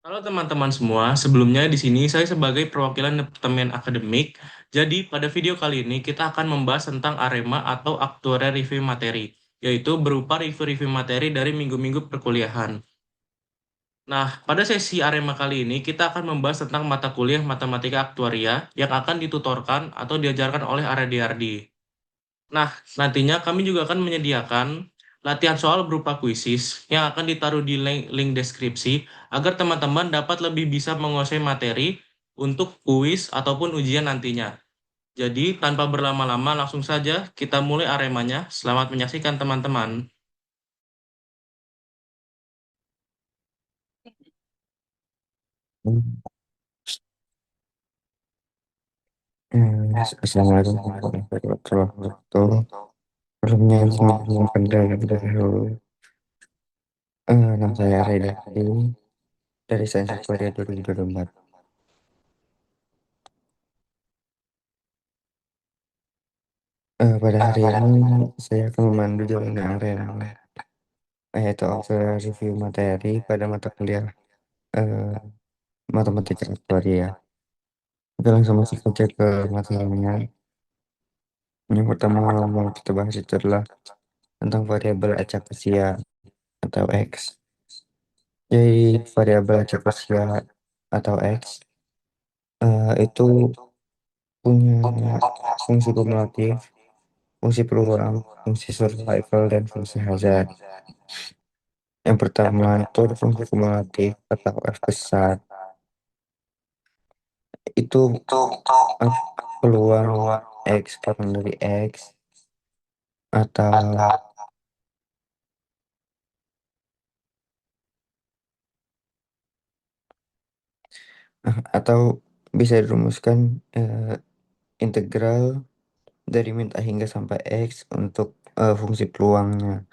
Halo teman-teman semua, sebelumnya di sini saya sebagai perwakilan Departemen Akademik. Jadi pada video kali ini kita akan membahas tentang Arema atau Aktuarial Review Materi, yaitu berupa review-review materi dari minggu-minggu perkuliahan. Nah, pada sesi Arema kali ini kita akan membahas tentang mata kuliah Matematika Aktuaria yang akan ditutorkan atau diajarkan oleh Ardiardi. Nah, nantinya kami juga akan menyediakan latihan soal berupa kuisis yang akan ditaruh di link deskripsi agar teman-teman dapat lebih bisa menguasai materi untuk kuis ataupun ujian nantinya. Jadi, tanpa berlama-lama, langsung saja kita mulai aremanya. Selamat menyaksikan teman-teman. Assalamualaikum warahmatullahi wabarakatuh. Sebelumnya izin mengucapkan dahulu. Nama saya Reda dari Sains Aquaria 2024. Pada hari ini saya akan memandu jalannya arena, yaitu auxiliary review materi pada mata kuliah eh, Matematika Aquaria. Kita langsung masuk saja ke materinya. Yang pertama mau kita bahas itu adalah tentang variabel acak usia atau X. Jadi variabel acak usia atau X itu punya fungsi kumulatif, fungsi peluang, fungsi survival, dan fungsi hazard. Yang pertama itu ada fungsi kumulatif atau F besar. Itu eh, peluang X kurang dari X atau atau bisa dirumuskan integral dari min A hingga sampai X untuk fungsi peluangnya.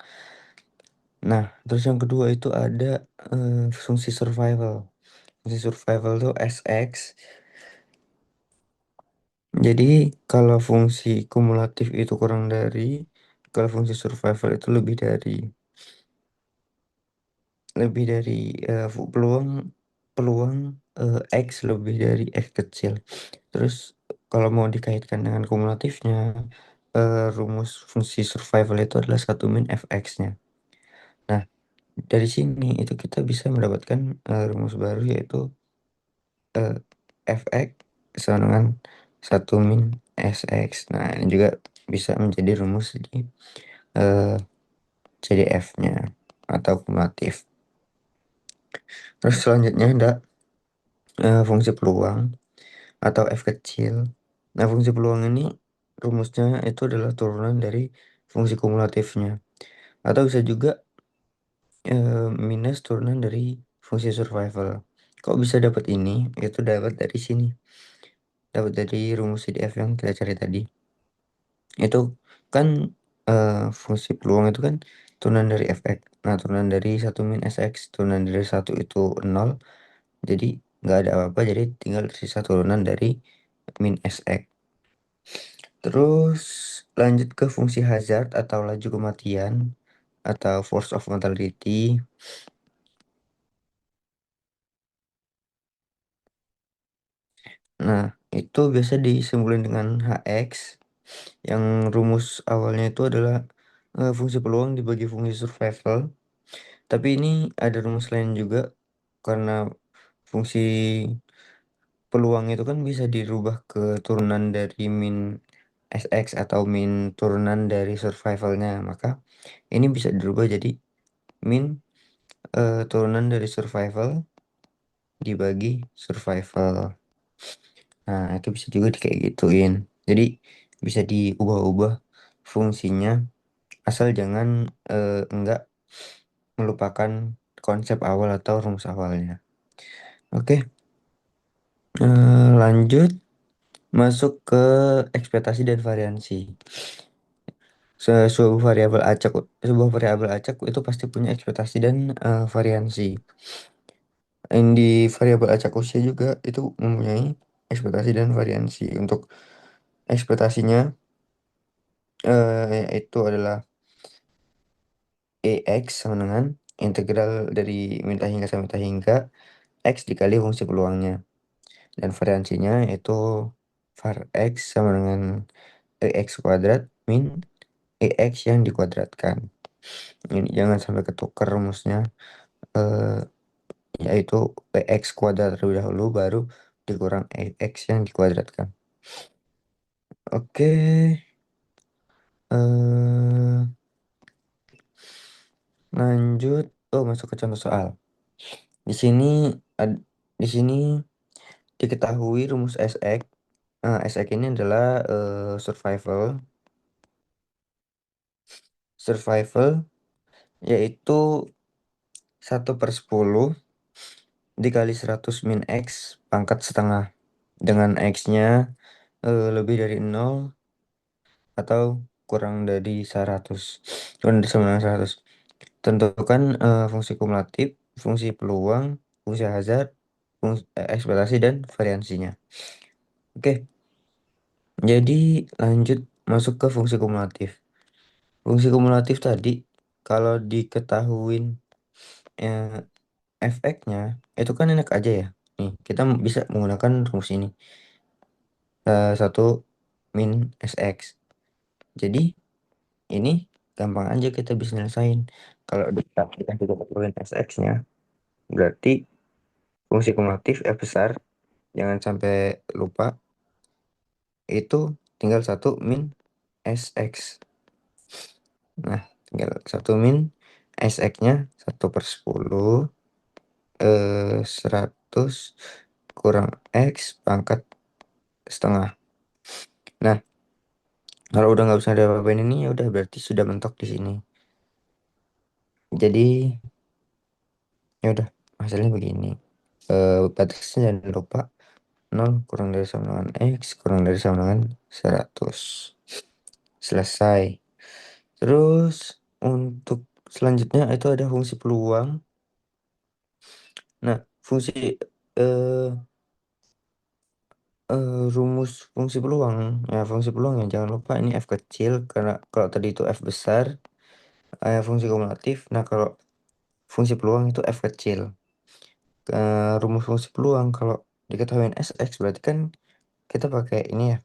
Nah, terus yang kedua itu ada fungsi survival. Fungsi survival itu SX. Jadi kalau fungsi kumulatif itu kurang dari, kalau fungsi survival itu lebih dari peluang peluang X lebih dari X kecil. Terus kalau mau dikaitkan dengan kumulatifnya, rumus fungsi survival itu adalah satu min fx-nya. Nah, dari sini itu kita bisa mendapatkan rumus baru yaitu eh, fx sama dengan satu min sx. Nah, ini juga bisa menjadi rumus di eh, CDF-nya atau kumulatif. Terus selanjutnya ada fungsi peluang atau F kecil. Nah, fungsi peluang ini rumusnya itu adalah turunan dari fungsi kumulatifnya. Atau bisa juga minus turunan dari fungsi survival. Kok bisa dapat ini? Itu dapat dari sini. Dapat dari rumus CDF yang kita cari tadi. Itu kan fungsi peluang itu kan turunan dari fx. Nah, turunan dari satu min sx, turunan dari satu itu nol. Jadi nggak ada apa-apa, jadi tinggal sisa turunan dari min sx. Terus lanjut ke fungsi hazard atau laju kematian atau force of mortality. Nah, itu biasa disimpulkan dengan Hx yang rumus awalnya itu adalah fungsi peluang dibagi fungsi survival. Tapi ini ada rumus lain juga karena fungsi peluang itu kan bisa dirubah ke turunan dari min Sx atau min turunan dari survivalnya. Maka ini bisa dirubah jadi min turunan dari survival dibagi survival. Nah, itu bisa juga kayak gituin. Jadi bisa diubah-ubah fungsinya asal jangan enggak melupakan konsep awal atau rumus awalnya. Oke, lanjut masuk ke ekspektasi dan variansi. Sebuah variabel acak, sebuah variabel acak itu pasti punya ekspektasi dan variansi. Yang di variabel acak usia juga itu mempunyai ekspektasi dan variansi. Untuk ekspektasinya yaitu adalah EX sama dengan integral dari minta hingga sampai minta hingga X dikali fungsi peluangnya. Dan variansinya itu var X sama dengan EX kuadrat min EX yang dikuadratkan. Ini jangan sampai ketukar rumusnya. eh, Yaitu EX kuadrat terlebih dahulu baru dikurang EX yang dikuadratkan. Oke, eh lanjut. Oh, masuk ke contoh soal. Di sini ad- di sini diketahui rumus SX. Nah, SX ini adalah survival. Survival yaitu 1/10 dikali 100 min X pangkat setengah. Dengan X-nya lebih dari 0 atau kurang dari 100. Kurang dari sama dengan 100. Tentukan fungsi kumulatif, fungsi peluang, fungsi hazard, fungsi ekspektasi, dan variansinya. Oke, jadi lanjut masuk ke fungsi kumulatif. Fungsi kumulatif tadi, kalau diketahuin eh, fx-nya, itu kan enak aja ya. Nih, kita bisa menggunakan rumus ini. 1 min sx. Jadi, ini gampang aja kita bisa nyelesain. Kalau kita ketahuin sx-nya, berarti fungsi kumulatif f besar, jangan sampai lupa, itu tinggal 1 min sx. Nah, tinggal 1 min sx-nya 1/10 100 kurang x pangkat setengah. Nah, kalau udah nggak usah ada apa-apain ini, ya udah berarti sudah mentok di sini. Jadi, ya udah hasilnya begini. Batasnya jangan lupa 0 kurang dari sama dengan x kurang dari sama dengan 100. Selesai. Terus untuk selanjutnya itu ada fungsi peluang. Nah, eh, rumus fungsi peluang. Ya, fungsi peluang ya jangan lupa ini f kecil karena kalau tadi itu f besar, fungsi kumulatif. Nah, kalau fungsi peluang itu f kecil. Rumus fungsi peluang kalau diketahui sx berarti kan kita pakai ini ya,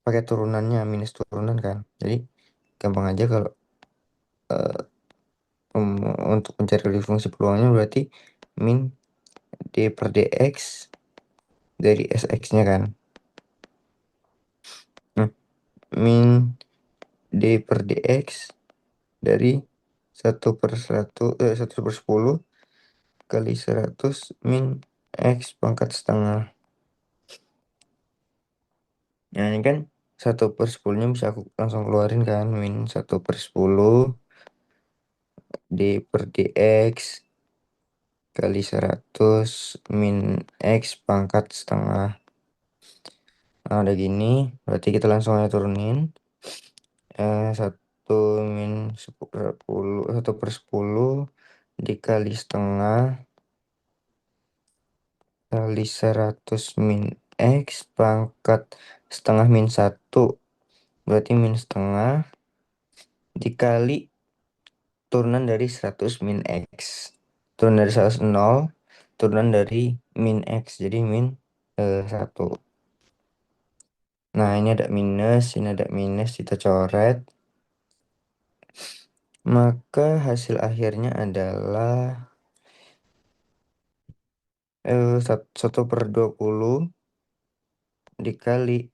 pakai turunannya minus turunan kan. Jadi gampang aja kalau eh, untuk mencari fungsi peluangnya berarti min d per dx dari sx-nya kan. Nah, min d per dx dari 1/10 kali 100 min x pangkat setengah. Nah, ini kan 1/10-nya bisa aku langsung keluarin kan, min 1/10 d per dx kali 100 min x pangkat setengah. Nah, udah gini, berarti kita langsung aja turunin. 1/10 dikali setengah kali 100 min x pangkat setengah min 1 berarti min setengah dikali turunan dari 100 min x. Turunan dari 100 0, turunan dari min x jadi min 1. Nah, ini ada minus, ini ada minus, kita coret. Maka hasil akhirnya adalah 1/20 dikali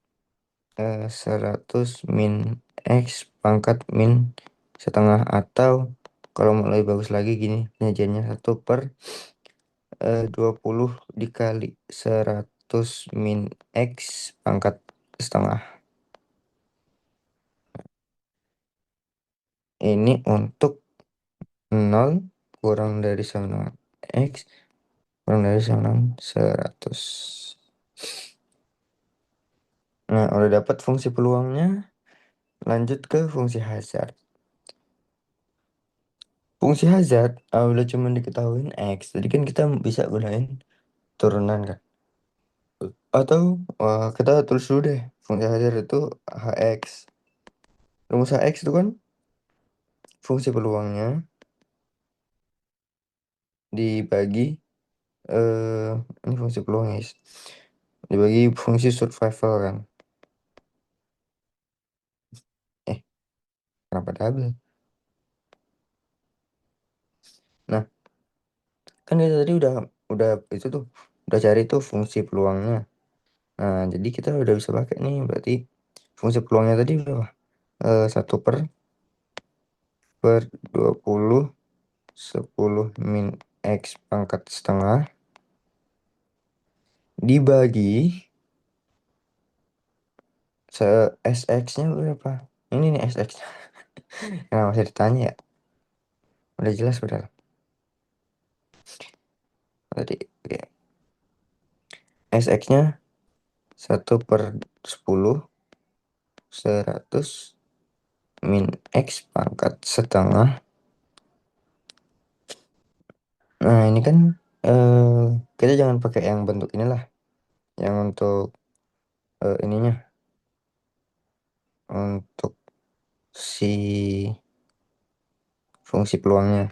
100 min x pangkat min setengah, atau kalau mau lebih bagus lagi gini penyajiannya 1/20 dikali 100 min x pangkat setengah. Ini untuk 0 kurang dari sama dengan x kurang dari sama dengan 100. Nah, udah dapat fungsi peluangnya, lanjut ke fungsi hazard. Fungsi hazard, udah cuma diketahui x, jadi kan kita bisa gunain turunan kan. Atau kita tulis dulu deh, fungsi hazard itu hx. Rumus hx itu kan fungsi peluangnya dibagi eh ini fungsi peluang guys. Dibagi fungsi survival kan. Eh, kenapa double? Nah, kan kita tadi udah itu tuh udah cari tuh fungsi peluangnya. Nah, jadi kita udah bisa pakai nih berarti fungsi peluangnya tadi berapa? 1/20 10 min X pangkat setengah dibagi SX-nya berapa? Ini nih SX. Nah, masih ditanya ya? Udah jelas padahal. Tadi, oke. SX-nya 1/10 100 min X pangkat setengah. Nah, ini kan kita jangan pakai yang bentuk inilah. Yang untuk ininya. Untuk si fungsi peluangnya.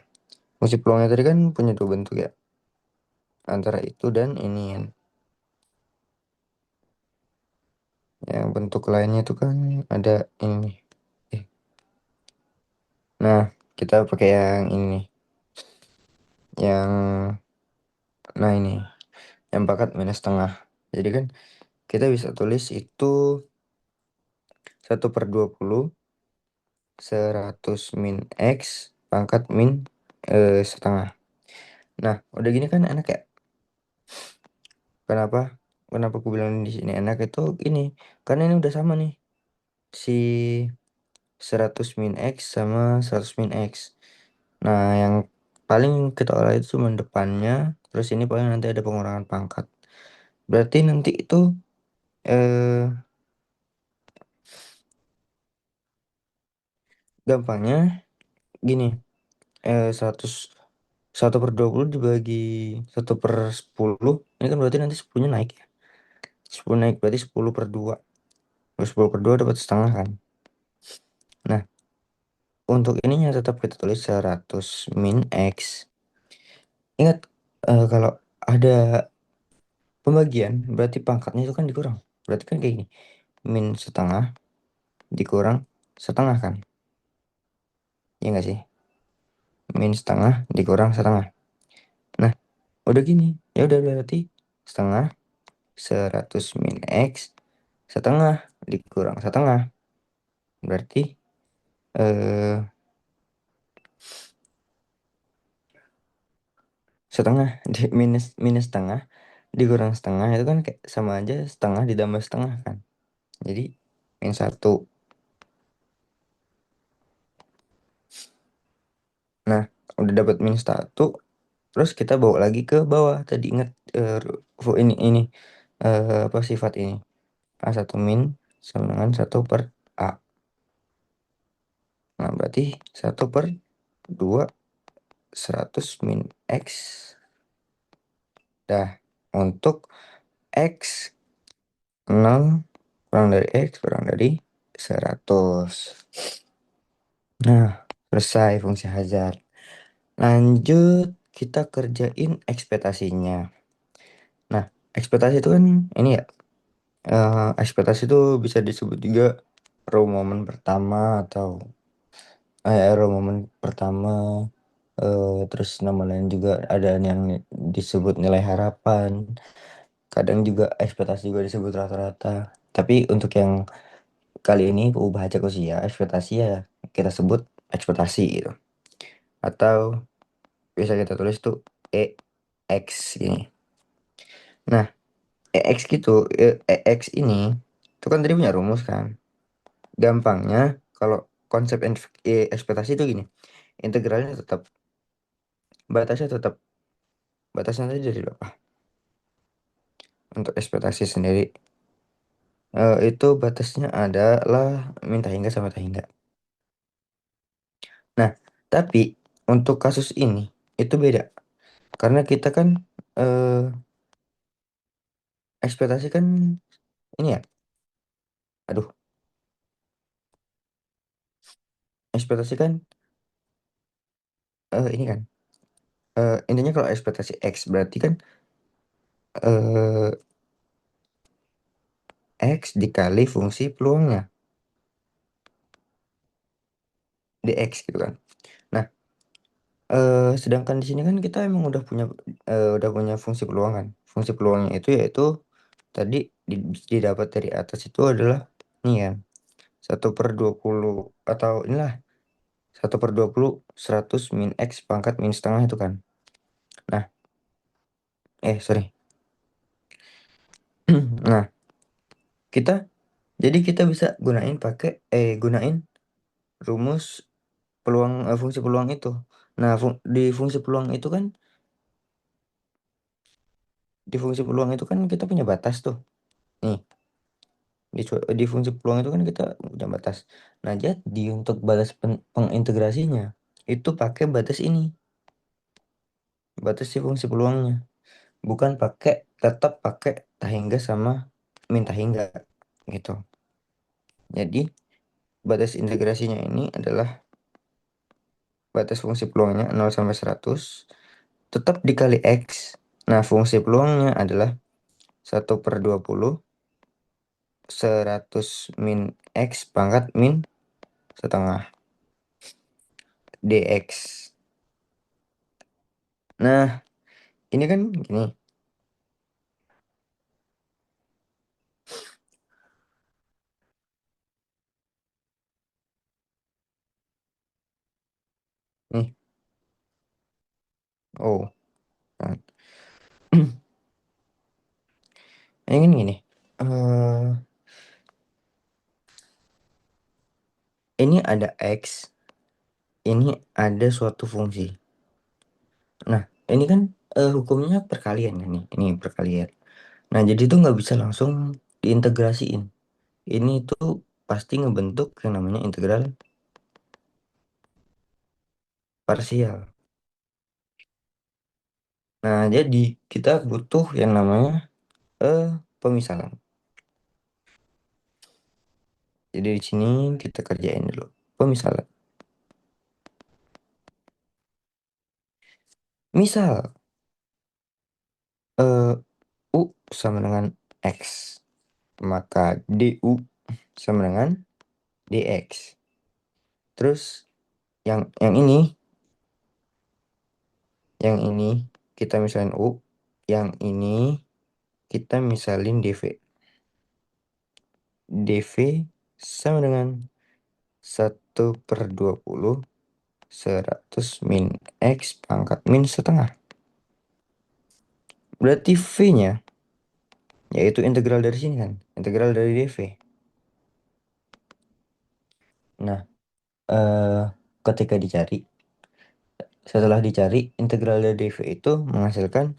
Fungsi peluangnya tadi kan punya dua bentuk ya. Antara itu dan ini kan. Yang bentuk lainnya itu kan ada ini. Eh, Nah, kita pakai yang ini nih. Yang, nah ini. Yang pangkat minus setengah. Jadi kan kita bisa tulis itu 1/20 100 min X pangkat min setengah. Nah, udah gini kan enak ya. Kenapa? Kenapa aku bilang di sini enak itu ini. Karena ini udah sama nih. Si 100 min X sama 100 min X. Nah, yang paling kita olah itu cuma depannya. Terus ini paling nanti ada pengurangan pangkat. Berarti nanti itu eh gampangnya gini. 100 1/20 dibagi 1/10. Ini kan berarti nanti 10-nya naik ya. 10 naik berarti 10/2. Terus 10/2 dapat setengah kan. Nah, untuk ininya tetap kita tulis 100 min X. Ingat, kalau ada pembagian berarti pangkatnya itu kan dikurang. Berarti kan kayak gini. Min setengah dikurang setengah kan. Iya nggak sih? Min setengah dikurang setengah. Nah, udah gini. Ya udah berarti setengah 100 min X setengah dikurang setengah. Berarti eh setengah di minus minus setengah dikurang setengah itu kan kayak sama aja setengah ditambah setengah kan. Jadi min satu. Nah, udah dapat min satu. Terus kita bawa lagi ke bawah. Tadi ingat ini apa sifat ini? A1 min sama dengan 1/A. Nah, berarti 1/2 100 min X. Dah, untuk X 0 kurang dari X kurang dari 100. Nah, selesai fungsi Hazard. Lanjut, kita kerjain ekspektasinya. Nah, ekspektasi itu kan ini ya. Ekspektasi itu bisa disebut juga raw moment pertama atau raw moment pertama. Terus nama lain juga ada yang disebut nilai harapan. Kadang juga ekspektasi juga disebut rata-rata. Tapi untuk yang kali ini ubah aja ke usia, ekspektasi ya kita sebut ekspektasi gitu. Atau bisa kita tulis tuh EX gini. Nah, EX gitu, EX ini itu kan tadi punya rumus kan. Gampangnya kalau konsep ekspektasi itu gini. Integralnya tetap, batasnya tetap, batasnya tadi dari berapa? Untuk ekspektasi sendiri itu batasnya adalah minta hingga sama tak hingga. Nah, tapi untuk kasus ini itu beda karena kita kan eh, ekspektasi kan ini ya. Aduh, ekspektasi kan ini kan intinya kalau ekspektasi X berarti kan eh, X dikali fungsi peluangnya, dx gitu kan. Nah, sedangkan di sini kan kita emang udah punya fungsi peluang kan. Fungsi peluangnya itu yaitu tadi didapat dari atas itu adalah nih kan, 1/20 atau inilah 1/20 100 min X pangkat min setengah itu kan. Nah, sorry. Nah, kita jadi kita bisa gunain rumus fungsi peluang itu. Nah, di fungsi peluang itu kan kita punya batas tuh. Nih, di fungsi peluang itu kan kita punya batas. Nah, jadi untuk batas pengintegrasinya itu pakai batas ini, batas si fungsi peluangnya. Bukan tetap pakai tahingga sama min tahingga gitu. Jadi, batas integrasinya ini adalah batas fungsi peluangnya 0 sampai 100 tetap dikali X. Nah, fungsi peluangnya adalah 1/20 100 min X pangkat min setengah dx. Nah, ini kan gini. Nih. Oh. Nah. Ini kan gini. eh ini ada X. Ini ada suatu fungsi. Nah, ini kan hukumnya perkalian ya nih. Ini perkalian. Nah, jadi itu nggak bisa langsung diintegrasiin. Ini tuh pasti ngebentuk yang namanya integral parsial. Nah, jadi kita butuh yang namanya pemisahan. Jadi di sini kita kerjain dulu pemisahan. Misal eh, U sama dengan X, maka DU sama dengan DX. Terus yang ini kita misalin U, yang ini kita misalin DV. DV sama dengan 1/20 100 min X pangkat min setengah. Berarti V-nya yaitu integral dari sini kan, integral dari DV. Nah, eh, ketika setelah dicari, integral dari DV itu menghasilkan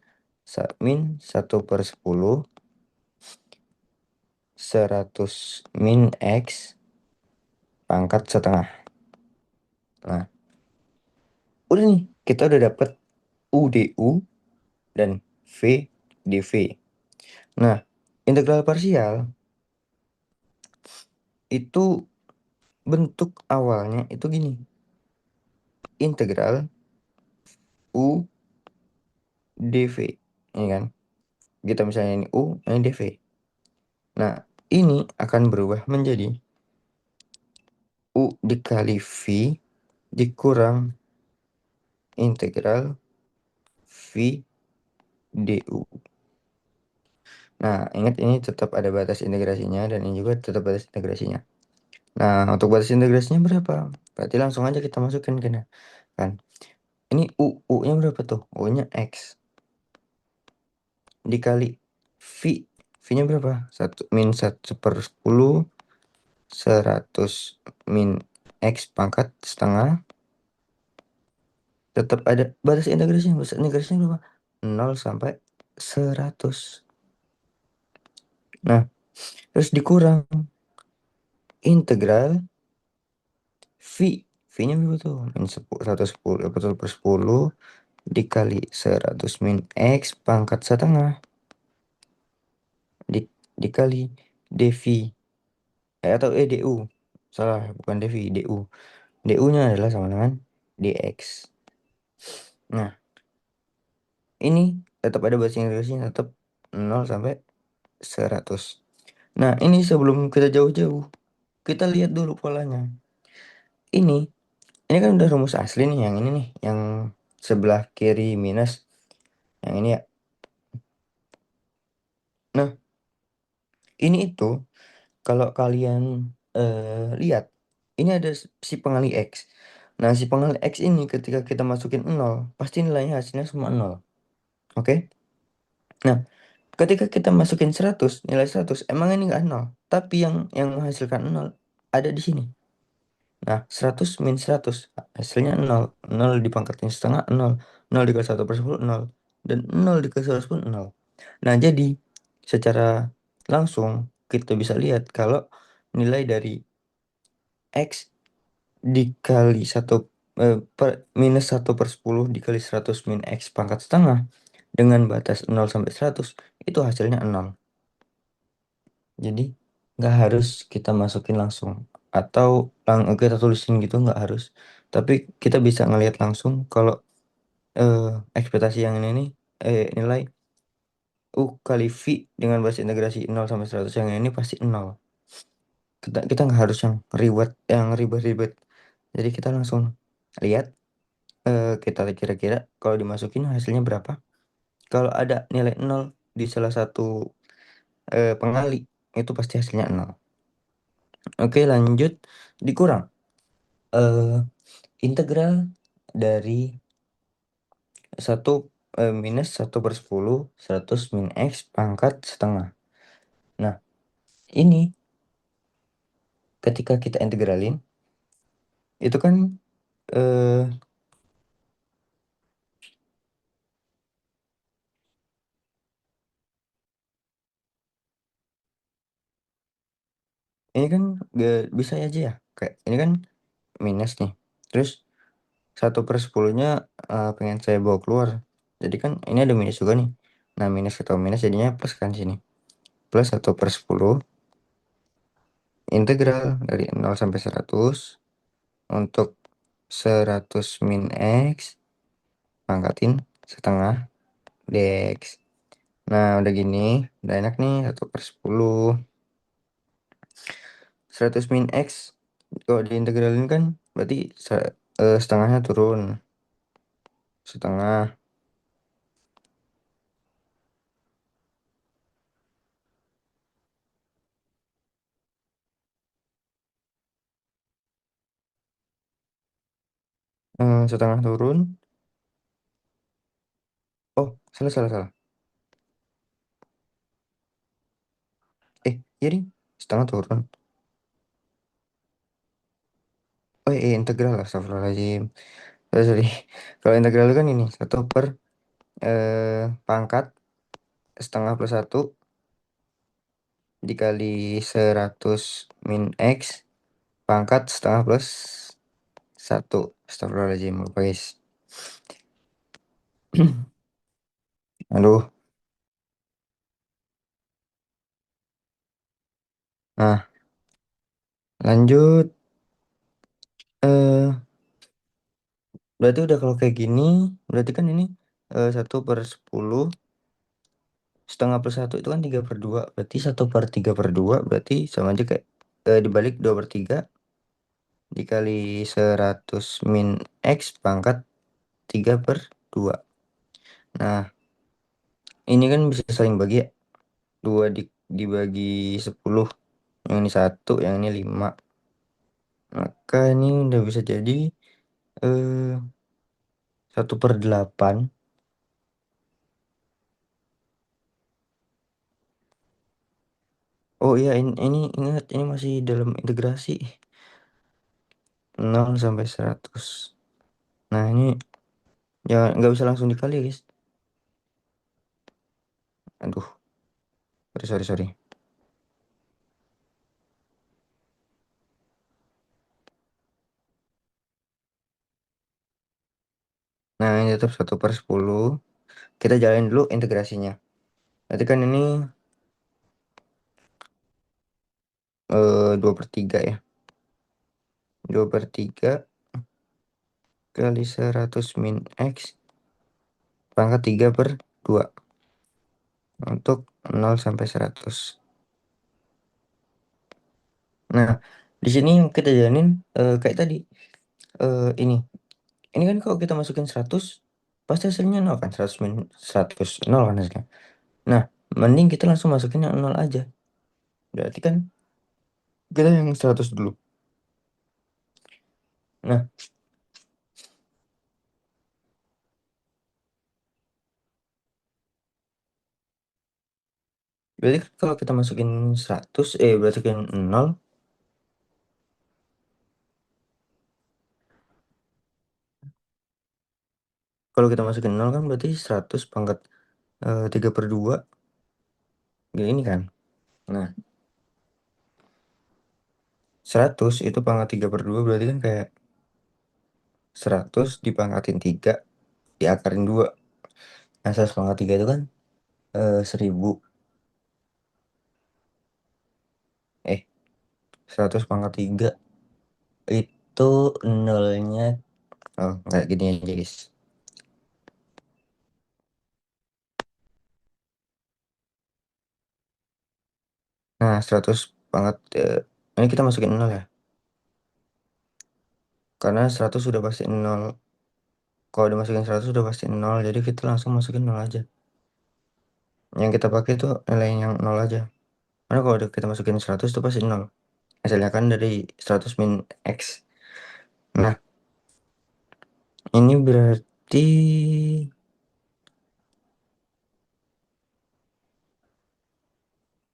min 1/10 100 min X pangkat setengah. Nah, udah nih, kita udah dapet UDU dan VdV. Nah, integral parsial itu bentuk awalnya itu gini. Integral U dV. Ini kan. Kita misalnya ini U, ini dV. Nah, ini akan berubah menjadi U dikali V dikurang integral V du. Nah, ingat ini tetap ada batas integrasinya dan ini juga tetap batas integrasinya. Nah, untuk batas integrasinya berapa? Berarti langsung aja kita masukin kan. Ini U-nya berapa tuh? U-nya X. Dikali V. V-nya berapa? 1/10 100 min X pangkat setengah. Tetap ada batas integrasinya. Batas integrasinya berapa? 0 sampai 100. Nah, terus dikurang integral V. V-nya berapa tuh? Min 1/10 dikali 100 min X pangkat setengah dikali dV atau du. Salah, bukan dV, du. Du-nya adalah sama dengan dx. Nah, ini tetap ada batas integrasinya, tetap 0 sampai 100. Nah, ini sebelum kita jauh-jauh, kita lihat dulu polanya. Ini, ini kan udah rumus asli nih, yang ini nih, yang sebelah kiri minus, yang ini ya. Nah, ini itu kalau kalian lihat, ini ada si pengali X. Nah, si pengali X ini ketika kita masukin 0, pasti nilainya hasilnya semua 0. Oke? Nah, ketika kita masukin 100, nilai 100, emang ini nggak 0. Tapi yang menghasilkan 0 ada di sini. Nah, 100 min 100 hasilnya 0. 0 dipangkatin setengah 0. 0 dikali 1/10 0. Dan 0 dikali 100 pun 0. Nah, jadi secara langsung kita bisa lihat kalau nilai dari X dikali 1 minus 1/10 dikali 100 min X pangkat setengah dengan batas 0 sampai 100 itu hasilnya 0. Jadi nggak harus kita masukin langsung atau kita tulisin gitu, nggak harus. Tapi kita bisa ngelihat langsung kalau eh, ekspektasi yang ini nih, nilai U kali V dengan batas integrasi 0 sampai 100 yang ini pasti 0. Kita nggak harus yang ribet-ribet. Jadi kita langsung lihat, kita kira-kira kalau dimasukin hasilnya berapa. Kalau ada nilai 0 di salah satu pengali, itu pasti hasilnya 0. Oke, lanjut. Dikurang. eh Integral dari 1 minus 1/10 100 min X pangkat setengah. Nah, ini ketika kita integralin, itu kan eh, ini kan gak bisa aja ya. Kayak ini kan minus nih. Terus 1/10-nya pengen saya bawa keluar. Jadi kan ini ada minus juga nih. Nah, minus ketemu minus jadinya plus kan sini. Plus 1/10 integral dari 0 sampai 100 untuk 100 min X pangkatin setengah dx. Nah, udah gini, udah enak nih, 1/10. 100 min X, kalau diintegralin kan, berarti setengahnya turun. Setengah. Setengah turun. Oh, salah, salah, salah. Jadi setengah turun. Oh, integral, astagfirullahaladzim. Sorry, sorry. Kalau integral itu kan ini, 1 per pangkat setengah plus 1 dikali 100 min X pangkat setengah plus 1. Astagfirullahaladzim, lupa guys. Aduh. Nah, lanjut. eh Berarti udah kalau kayak gini, berarti kan ini 1/10 setengah plus 1 itu kan 3/2. Berarti 1/3/2 berarti sama aja kayak dibalik 2/3 dikali 100 min X pangkat 3/2. Nah, ini kan bisa saling bagi ya. 2 dibagi 10. Yang ini 1, yang ini 5. Maka ini udah bisa jadi eh 1/8. Oh iya, ini ingat, ini masih dalam integrasi 0 sampai 100. Nah, ini ya nggak bisa langsung dikali, guys. Aduh, sorry, sorry, sorry. Nah, ini tetap 1/10. Kita jalanin dulu integrasinya. Berarti kan ini 2/3 ya. 2/3 kali 100 min X pangkat 3/2. untuk 0 sampai 100. Nah, di sini yang kita jalanin kayak tadi, ini. Ini kan kalau kita masukin 100 pasti hasilnya 0 kan, 100 min 100, 0 kan hasilnya. Nah, mending kita langsung masukin yang 0 aja. Berarti kan kita yang 100 dulu. Nah, berarti kan kalau kita masukin 100, berarti kan 0. Kalau kita masukin 0 kan berarti 100 pangkat 3/2 gini kan. Nah, 100 itu pangkat 3/2 berarti kan kayak 100 dipangkatin 3 diakarin 2. Nah, 100 pangkat 3 itu kan 1000. Eh, 100 pangkat 3 itu nolnya. Oh, nggak gini aja, guys. Nah, 100 pangkat, ini kita masukin 0 ya. Karena 100 sudah pasti 0. Kalau udah masukin 100 sudah pasti 0, jadi kita langsung masukin 0 aja. Yang kita pakai itu nilai yang 0 aja. Karena kalau udah kita masukin 100 itu pasti 0. Hasilnya kan dari 100 min X. Nah, ini berarti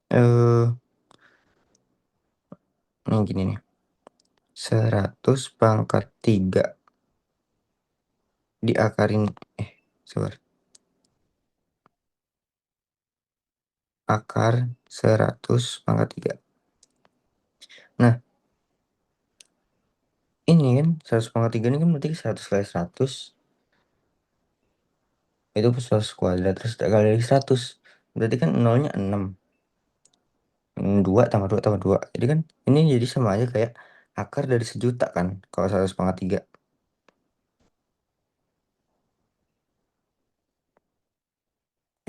eh ini gini nih. 100 pangkat 3 diakarin, sabar. Akar 100 pangkat 3. Nah, ini kan 100 pangkat 3 ini kan berarti 100 kali 100 itu 100 kuadrat, terus kali dari 100 berarti kan nolnya 6. 2 tambah 2 tambah 2, jadi kan ini jadi sama aja kayak akar dari 1.000.000 kan kalau 100 pangkat 3.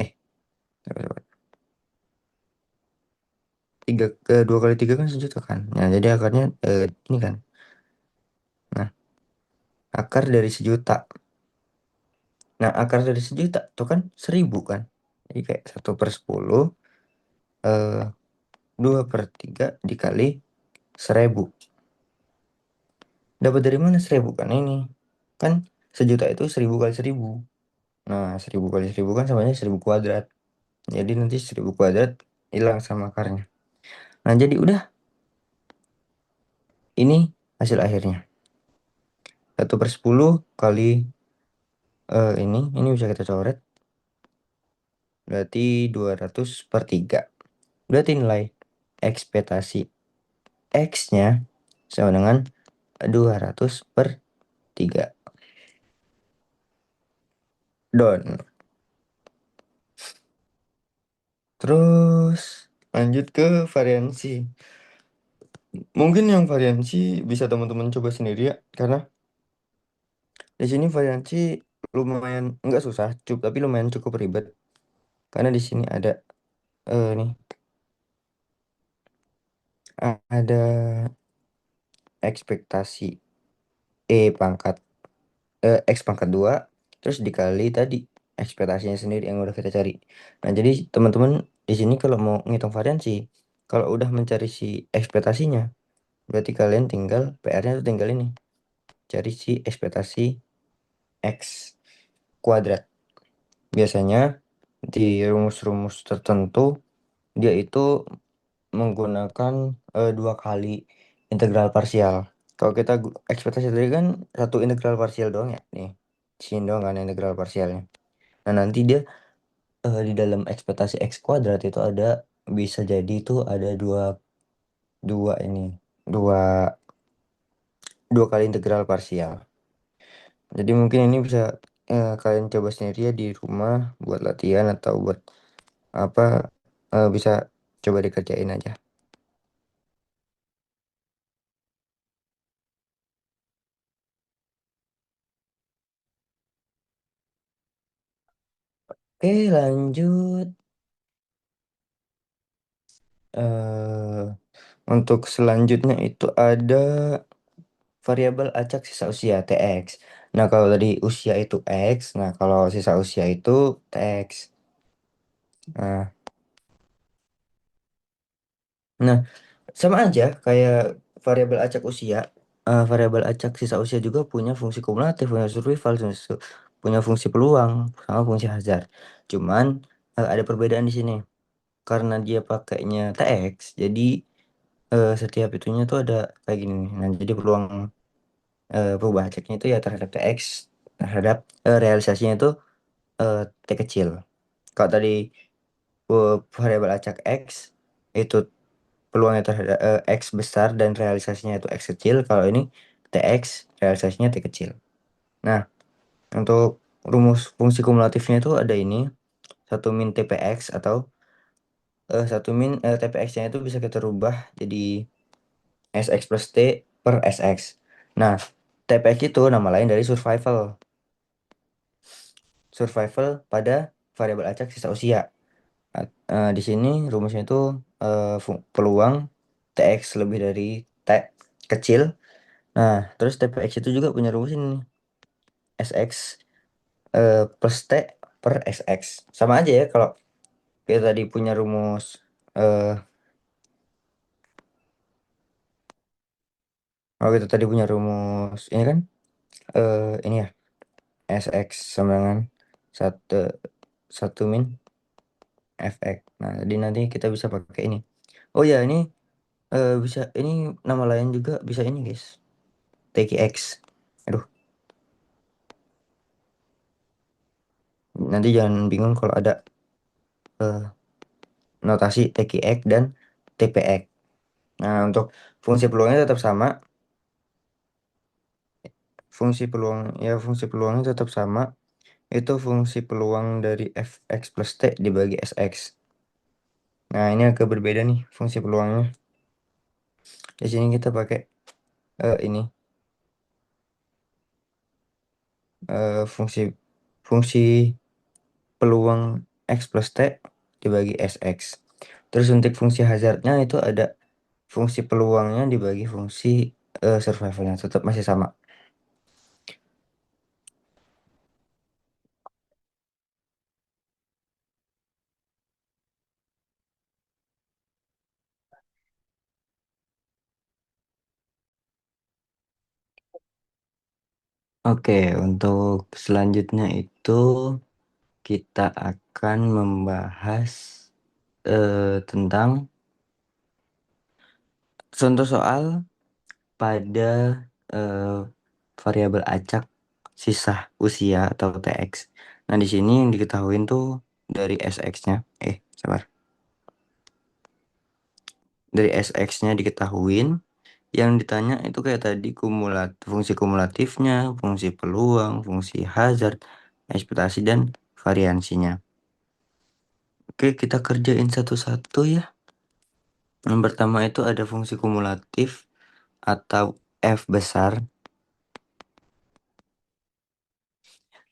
eh sabar, sabar. 2 kali 3 kan 1.000.000 kan, nah jadi akarnya ini kan. Nah, akar dari 1.000.000. Nah, akar dari 1.000.000 itu kan 1.000 kan, jadi kayak 1/10 eh 2/3 dikali 1.000. Dapat dari mana 1.000? Kan ini kan 1.000.000 itu 1.000 kali 1.000. Nah, 1.000 kali 1.000 kan samanya 1.000 kuadrat. Jadi nanti 1.000 kuadrat hilang sama akarnya. Nah, jadi udah, ini hasil akhirnya. 1/10 kali ini bisa kita coret. Berarti 200/3. Berarti nilai ekspektasi X-nya sama dengan 200/3. Don. Terus lanjut ke variansi. Mungkin yang variansi bisa teman-teman coba sendiri ya, karena di sini variansi lumayan nggak susah, tapi lumayan cukup ribet. Karena di sini ada nih, ada ekspektasi pangkat X pangkat 2 terus dikali tadi ekspektasinya sendiri yang udah kita cari. Nah, jadi teman-teman di sini kalau mau ngitung variansi, kalau udah mencari si ekspektasinya, berarti kalian tinggal PR-nya tuh tinggal ini, cari si ekspektasi X kuadrat. Biasanya di rumus-rumus tertentu dia itu menggunakan 2 kali integral parsial. Kalau kita ekspektasi tadi kan satu integral parsial doang ya, nih sini doang kan integral parsialnya. Nah, nanti dia di dalam ekspektasi X kuadrat itu ada, bisa jadi itu ada dua dua ini dua dua kali integral parsial. Jadi mungkin ini bisa kalian coba sendiri ya di rumah buat latihan atau buat apa, bisa coba dikerjain aja. Oke, lanjut. eh untuk selanjutnya itu ada variabel acak sisa usia TX. Nah, kalau tadi usia itu X, nah kalau sisa usia itu TX. Nah, nah sama aja kayak variabel acak usia. Variabel acak sisa usia juga punya fungsi kumulatif, punya survival, punya fungsi peluang, sama fungsi hazard. Cuman ada perbedaan di sini. Karena dia pakainya TX, jadi setiap itunya tuh ada kayak gini nih. Nah, jadi peluang perubahan ceknya itu ya terhadap TX, terhadap realisasinya itu T kecil. Kalau tadi variabel acak X itu peluangnya terhadap X besar dan realisasinya itu X kecil. Kalau ini TX realisasinya T kecil. Nah, untuk rumus fungsi kumulatifnya itu ada ini satu min TPX atau satu min TPX-nya itu bisa kita rubah jadi SX plus T per SX. Nah, TPX itu nama lain dari survival. Survival pada variabel acak sisa usia. Di sini rumusnya itu peluang TX lebih dari T kecil. Nah, terus TPX itu juga punya rumus ini nih, SX plus T per SX. Sama aja ya kalau kita tadi punya rumus eh kalau kita tadi punya rumus ini kan ini ya SX sama dengan satu satu min FX. Nah, jadi nanti kita bisa pakai ini. Oh ya, ini bisa ini nama lain juga bisa ini, guys. TKX. Aduh, nanti jangan bingung kalau ada eh, notasi TKX dan TPX. Nah, untuk fungsi peluangnya tetap sama. Fungsi peluangnya tetap sama. Itu fungsi peluang dari fx plus t dibagi sx. Nah, ini agak berbeda nih fungsi peluangnya. Di sini kita pakai ini fungsi fungsi peluang x plus t dibagi sx. Terus untuk fungsi hazardnya itu ada fungsi peluangnya dibagi fungsi survivalnya tetap masih sama. Oke, untuk selanjutnya itu kita akan membahas tentang contoh soal pada eh, variabel acak sisa usia atau TX. Nah, di sini yang diketahui tuh dari SX-nya. Sabar. Dari SX-nya diketahuin, yang ditanya itu kayak tadi fungsi kumulatifnya, fungsi peluang, fungsi hazard, ekspektasi, dan variansinya. Oke, kita kerjain satu-satu ya. Yang pertama itu ada fungsi kumulatif atau F besar.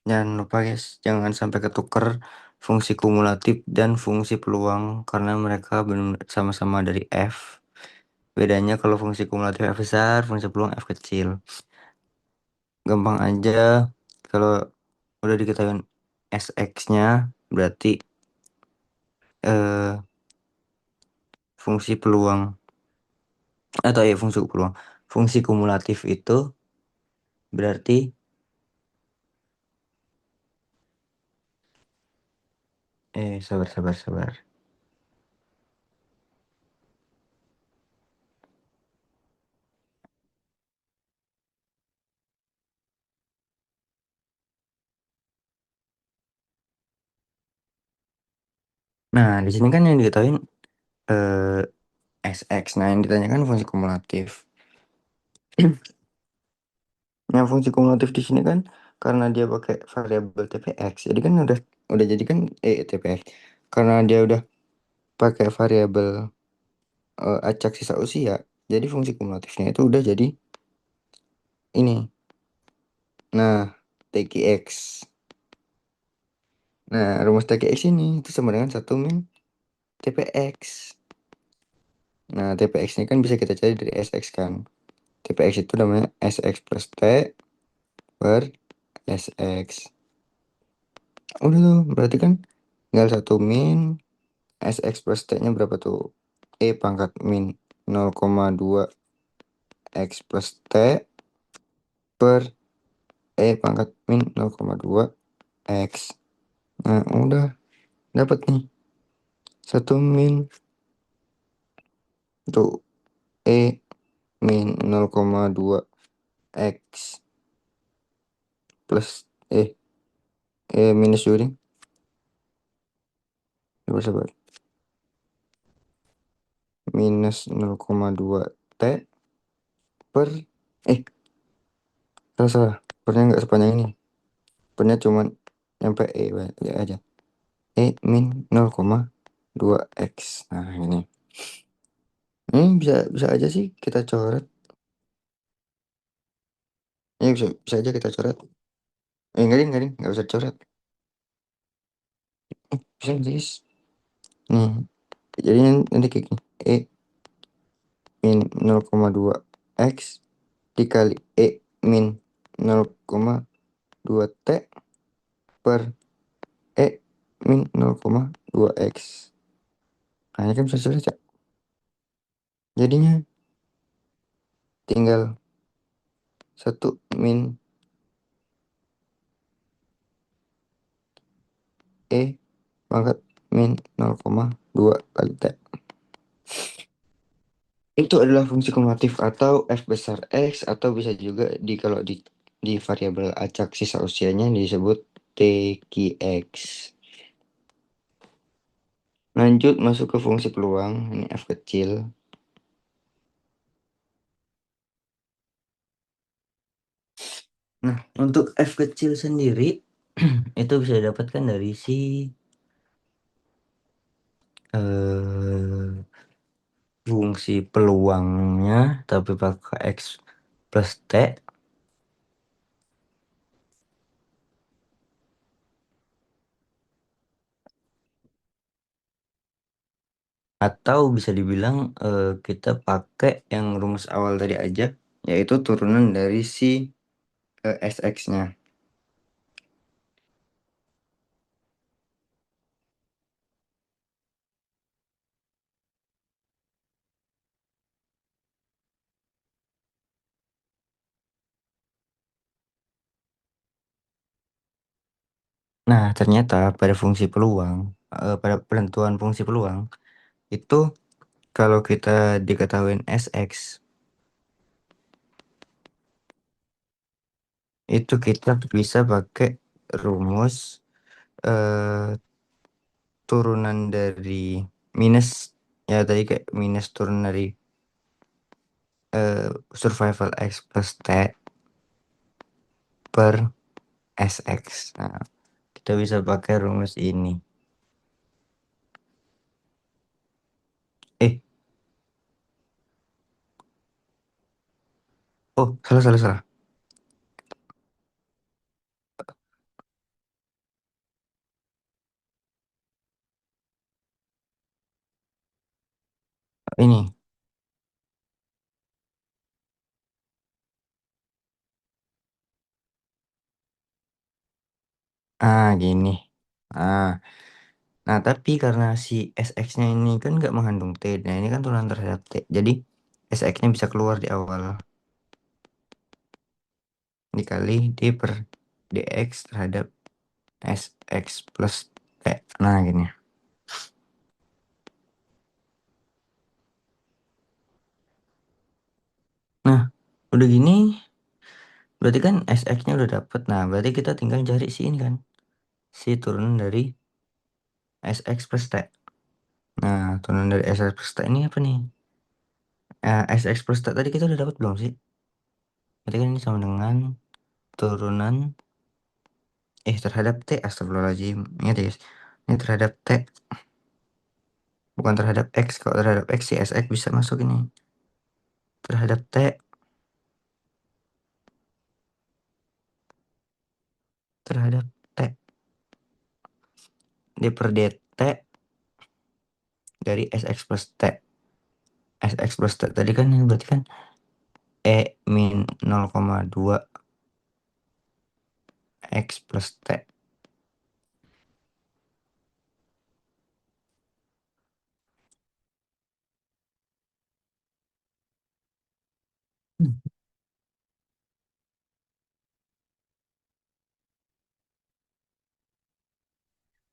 Jangan lupa guys, jangan sampai ketuker fungsi kumulatif dan fungsi peluang karena mereka sama-sama dari F. Bedanya kalau fungsi kumulatif F besar, fungsi peluang F kecil. Gampang aja kalau udah diketahui SX-nya berarti eh, fungsi peluang atau ya fungsi peluang. Fungsi kumulatif itu berarti sabar sabar sabar. Nah, di sini kan yang diketahui eh, SX. Nah, yang ditanyakan fungsi kumulatif. Nah, fungsi kumulatif di sini kan karena dia pakai variabel TPX, jadi kan udah jadi kan TPX. Karena dia udah pakai variabel acak sisa usia, jadi fungsi kumulatifnya itu udah jadi ini. Nah, TKX. Nah, rumus TKX ini itu sama dengan satu min TPX. Nah, TPX ini kan bisa kita cari dari SX kan. TPX itu namanya SX plus T per SX. Udah tuh, berarti kan tinggal satu min SX plus T-nya berapa tuh? E pangkat min 0,2 X plus T per E pangkat min 0,2 X. Nah, udah dapat nih. Satu min tuh E min 0,2 X plus minus dua ding. Coba coba. Minus 0,2 T per salah salah. Pernya nggak sepanjang ini. Pernya cuman nyampe ya aja. Min 0,2 X. Nah, ini bisa aja sih kita coret. Ini bisa aja kita coret. Enggak ding, nggak bisa coret. Bisa nggak sih? Nih, jadi nanti kayak gini. Min 0,2 X dikali min 0,2 T per min 0,2 X. Nah, ini kan bisa coret ya. Jadinya tinggal satu min pangkat min 0,2 kali T. Itu adalah fungsi kumulatif atau F besar X, atau bisa juga kalau di variabel acak sisa usianya disebut TQX. Lanjut masuk ke fungsi peluang, ini F kecil. Nah, untuk F kecil sendiri itu bisa didapatkan dari si eh, fungsi peluangnya tapi pakai X plus T, atau bisa dibilang kita pakai yang rumus awal tadi aja, yaitu turunan dari si SX-nya. Nah, ternyata pada fungsi peluang, pada penentuan fungsi peluang, itu kalau kita diketahui SX, itu kita bisa pakai rumus eh, turunan dari minus, ya tadi kayak minus turun dari survival X plus T per SX. Nah, kita bisa pakai rumus ini. Eh, oh, salah, salah, salah. Ini, gini. Ah, nah, tapi karena si SX-nya ini kan nggak mengandung T, nah ini kan turunan terhadap T. Jadi, SX-nya bisa keluar di awal. Dikali D per DX terhadap SX plus T. Nah, gini. Nah, udah gini, berarti kan SX-nya udah dapet. Nah, berarti kita tinggal cari si ini kan. Si turunan dari SX plus T. Nah, turunan dari SX plus T ini apa nih? SX plus T tadi kita udah dapat belum sih? Berarti kan ini sama dengan turunan terhadap T. Astagfirullahaladzim. Ingat ya guys. Ini terhadap T, bukan terhadap X. Kalau terhadap X, si SX bisa masuk ini. Terhadap T, terhadap T. D per DT dari SX plus T. SX plus T tadi kan ini berarti kan E min 0,2 X plus T.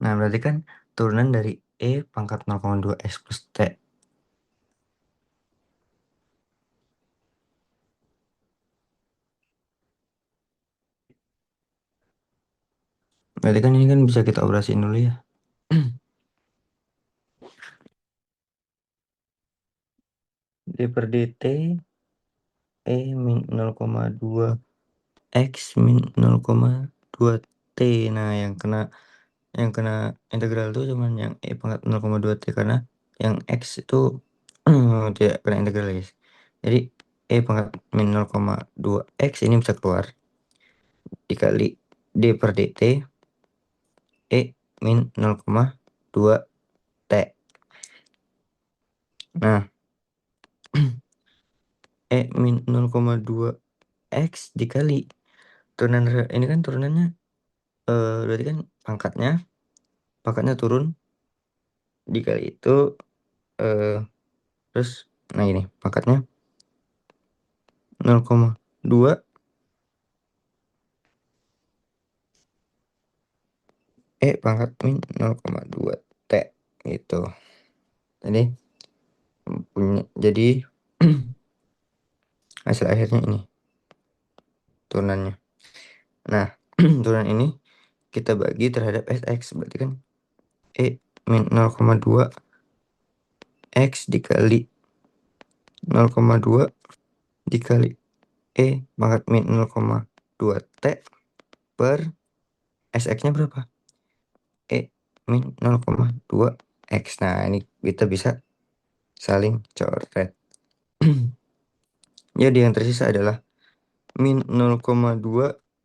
Nah, berarti kan turunan dari E pangkat 0,2 X plus T. Berarti kan ini kan bisa kita operasiin dulu ya. D per dt E min 0,2 X min 0,2 T. Nah, yang kena integral itu cuman yang E pangkat 0,2 T karena yang X itu tidak kena integral guys. Jadi E pangkat min 0,2 X ini bisa keluar dikali D per dt E min 0,2 T. Nah, E min 0,2 X dikali turunan ini kan turunannya berarti kan pangkatnya turun dikali itu eh, terus nah ini pangkatnya 0,2 pangkat min 0,2 T gitu. Jadi hasil akhirnya ini turunannya. Nah, turunan ini kita bagi terhadap SX berarti kan E min 0,2 X dikali 0,2 dikali E pangkat min 0,2 T per SX-nya berapa? E min 0,2 X. Nah, ini kita bisa saling coret. Jadi yang tersisa adalah min 0,2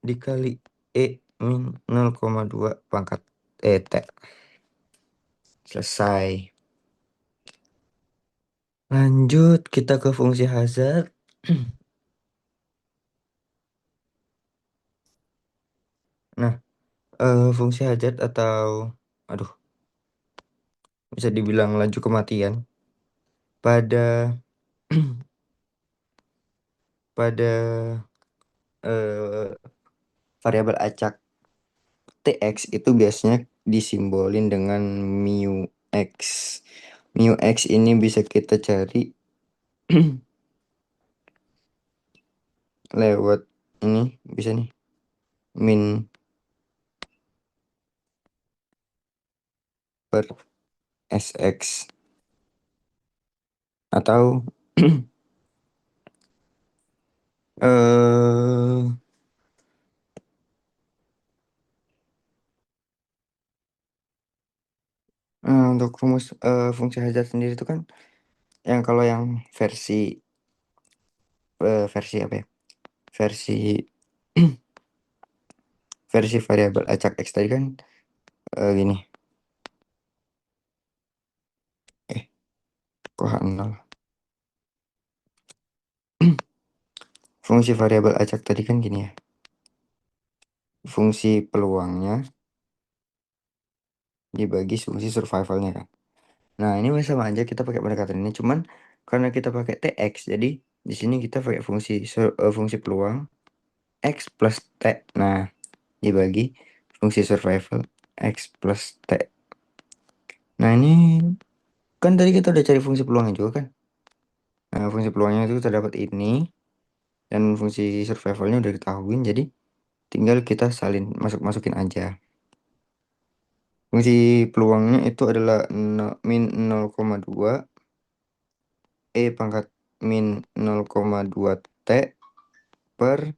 dikali E min 0,2 pangkat T. Selesai. Lanjut kita ke fungsi hazard. Nah, fungsi hazard atau aduh, bisa dibilang laju kematian pada pada eh, variabel acak TX itu biasanya disimbolin dengan mu X. Mu X ini bisa kita cari lewat ini bisa nih min per SX atau eh untuk fungsi hazard sendiri itu kan yang kalau yang versi apa ya? Versi versi variabel acak X tadi kan gini. Eh, kok H0? Fungsi variabel acak tadi kan gini ya. Fungsi peluangnya dibagi fungsi survivalnya kan. Nah, ini sama aja kita pakai pendekatan ini, cuman karena kita pakai TX, jadi di sini kita pakai fungsi peluang X plus T. Nah, dibagi fungsi survival X plus T. Nah, ini kan tadi kita udah cari fungsi peluangnya juga kan. Nah, fungsi peluangnya itu terdapat ini dan fungsi survivalnya udah diketahuin, jadi tinggal kita salin masukin aja. Fungsi peluangnya itu adalah min 0,2 E pangkat min 0,2 T per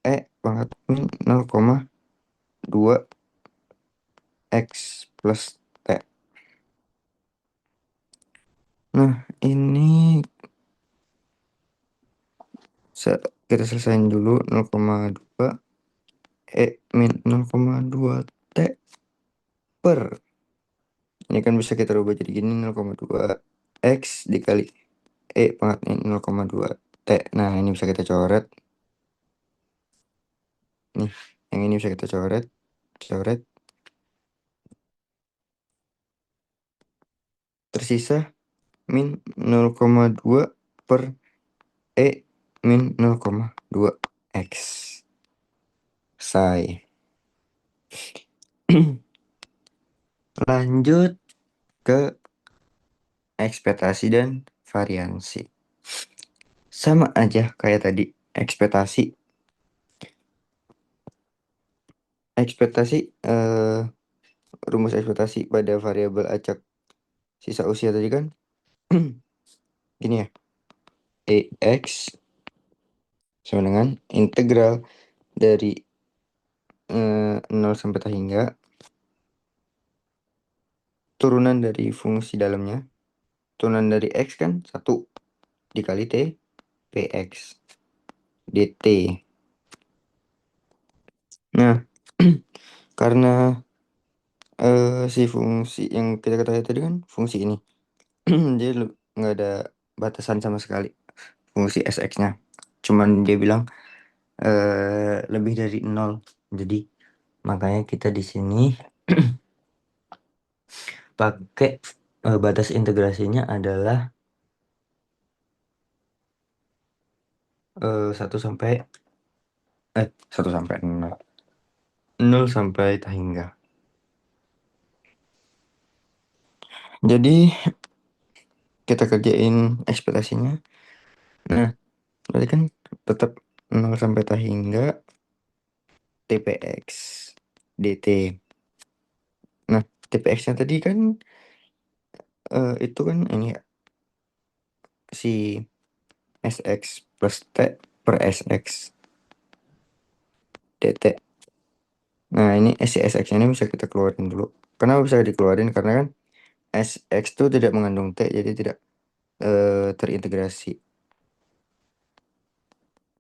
E pangkat min 0,2 X plus T. Nah, ini kita selesaiin dulu 0,2 E min 0,2 T per ini kan bisa kita rubah jadi gini 0,2 X dikali E pangkat min 0,2 T. Nah, ini bisa kita coret. Nih, yang ini bisa kita coret. Coret. Tersisa min 0,2 per E min 0,2 X. Selesai. Lanjut ke ekspektasi dan variansi. Sama aja kayak tadi. Ekspektasi. Ekspektasi, rumus ekspektasi pada variabel acak sisa usia tadi kan gini ya. EX sama dengan integral dari 0 sampai tak hingga turunan dari fungsi dalamnya. Turunan dari X kan 1 dikali T PX dt. Nah, karena si fungsi yang kita ketahui tadi kan fungsi ini dia nggak ada batasan sama sekali fungsi SX-nya. Cuman dia bilang lebih dari 0. Jadi makanya kita di sini pakai batas integrasinya adalah 1 sampai 1 sampai 0. 0 sampai tak hingga. Jadi kita kerjain ekspektasinya. Nah, berarti kan tetap 0 sampai tak hingga TPX dt. Nah, TPX-nya tadi kan itu kan ini ya, si SX plus T per SX dt. Nah, ini si SX ini bisa kita keluarin dulu. Kenapa bisa dikeluarin? Karena kan SX itu tidak mengandung T, jadi tidak terintegrasi.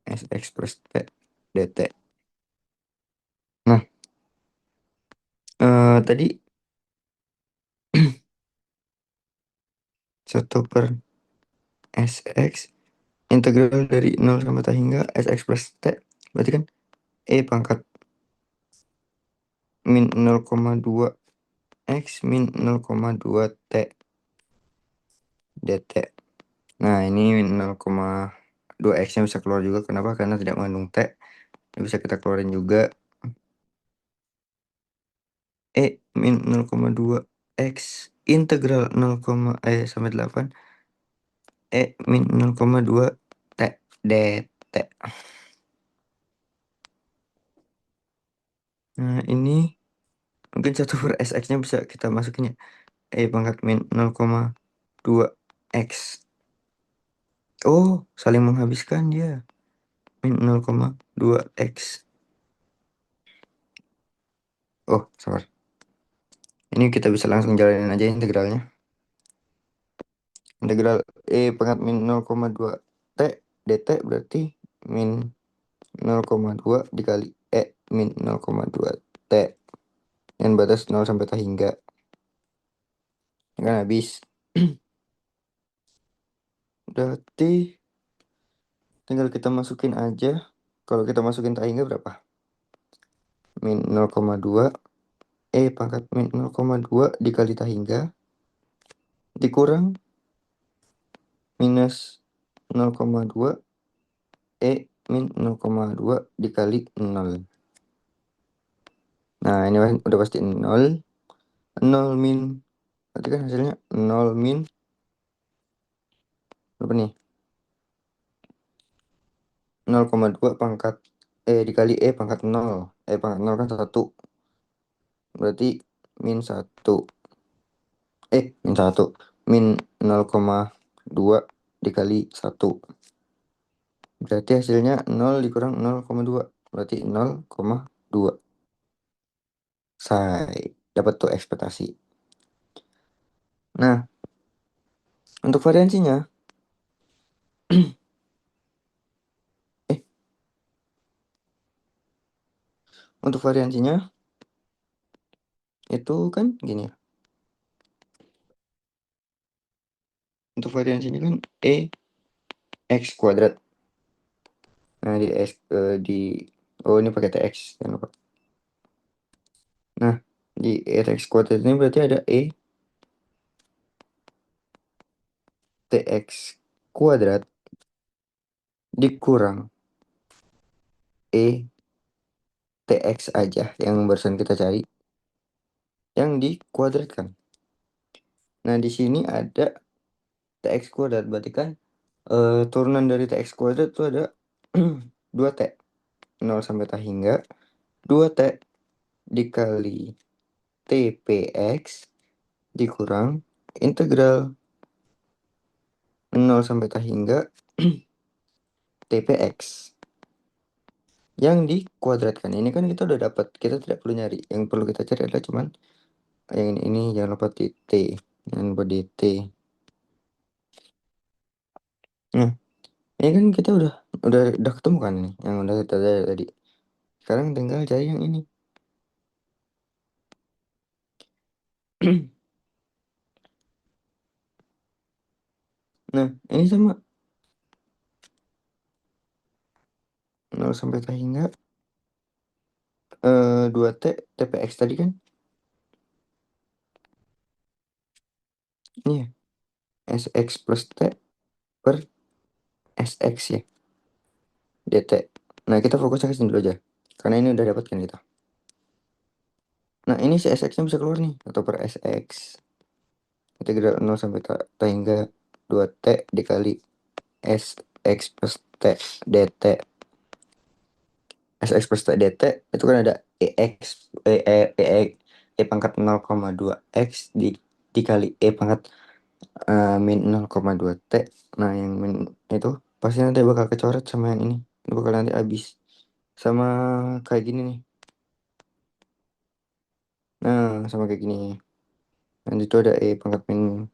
SX plus T dt. Nah, tadi 1 per SX integral dari 0 sampai tak hingga SX plus T. Berarti kan E pangkat min 0,2 X min 0,2 T dt. Nah, ini min 0,2 X nya bisa keluar juga. Kenapa? Karena tidak mengandung T. Ini bisa kita keluarin juga. E min 0,2 X integral 0, sampai 8 E min 0,2 T dt. Nah, ini mungkin 1 per SX nya bisa kita masukin ya. E pangkat min 0,2 X. Oh, saling menghabiskan dia. Min 0,2 X. Oh, sabar. Ini kita bisa langsung jalanin aja integralnya. Integral E pangkat min 0,2 T dt berarti min 0,2 dikali E min 0,2 T. Dan batas 0 sampai tak hingga. Ini kan habis. Berarti tinggal kita masukin aja. Kalau kita masukin tak hingga berapa? Min 0,2 E pangkat min 0,2 dikali tak hingga dikurang minus 0,2 E min 0,2 dikali 0. Nah, ini udah pasti 0. 0 min. Berarti kan hasilnya 0 min. Berapa nih? 0,2 pangkat dikali E pangkat 0. E pangkat 0 kan 1. Berarti min 1. Min 1. Min 0,2 dikali 1. Berarti hasilnya 0 dikurang 0,2. Berarti 0,2. Saya dapat tuh ekspektasi. Nah, untuk variansinya eh untuk variansinya itu kan gini ya. satu variansinya kan E X kuadrat. Nah, oh ini pakai TX, jangan lupa. Nah, di E X kuadrat ini berarti ada E TX kuadrat dikurang E TX aja yang barusan kita cari, yang dikuadratkan. Nah, di sini ada TX kuadrat, berarti kan turunan dari TX kuadrat itu ada 2T. 0 sampai T hingga 2T dikali TPX dikurang integral 0 sampai T hingga TPX yang dikuadratkan. Ini kan kita udah dapat, kita tidak perlu nyari. Yang perlu kita cari adalah cuman yang ini jangan lupa di T, jangan lupa di T. Nah, ini kan kita udah ketemu kan nih yang udah kita cari tadi. Sekarang tinggal cari yang ini. Nah, ini sama 0 sampai T hingga 2T TPX tadi kan. Ini ya, SX plus T per SX ya, DT. Nah, kita fokusnya ke sini dulu aja. Karena ini udah dapat kan kita. Nah, ini si SX-nya bisa keluar nih. Atau per SX. Integral 0 sampai T hingga 2T dikali SX plus T DT. SX plus T DT itu kan ada EX, E pangkat 0,2 X dikali E pangkat min 0,2 T. Nah, yang min itu pasti nanti bakal kecoret sama yang ini. Ini bakal nanti habis. Sama kayak gini nih. Nah, sama kayak gini. Nanti itu ada E pangkat min.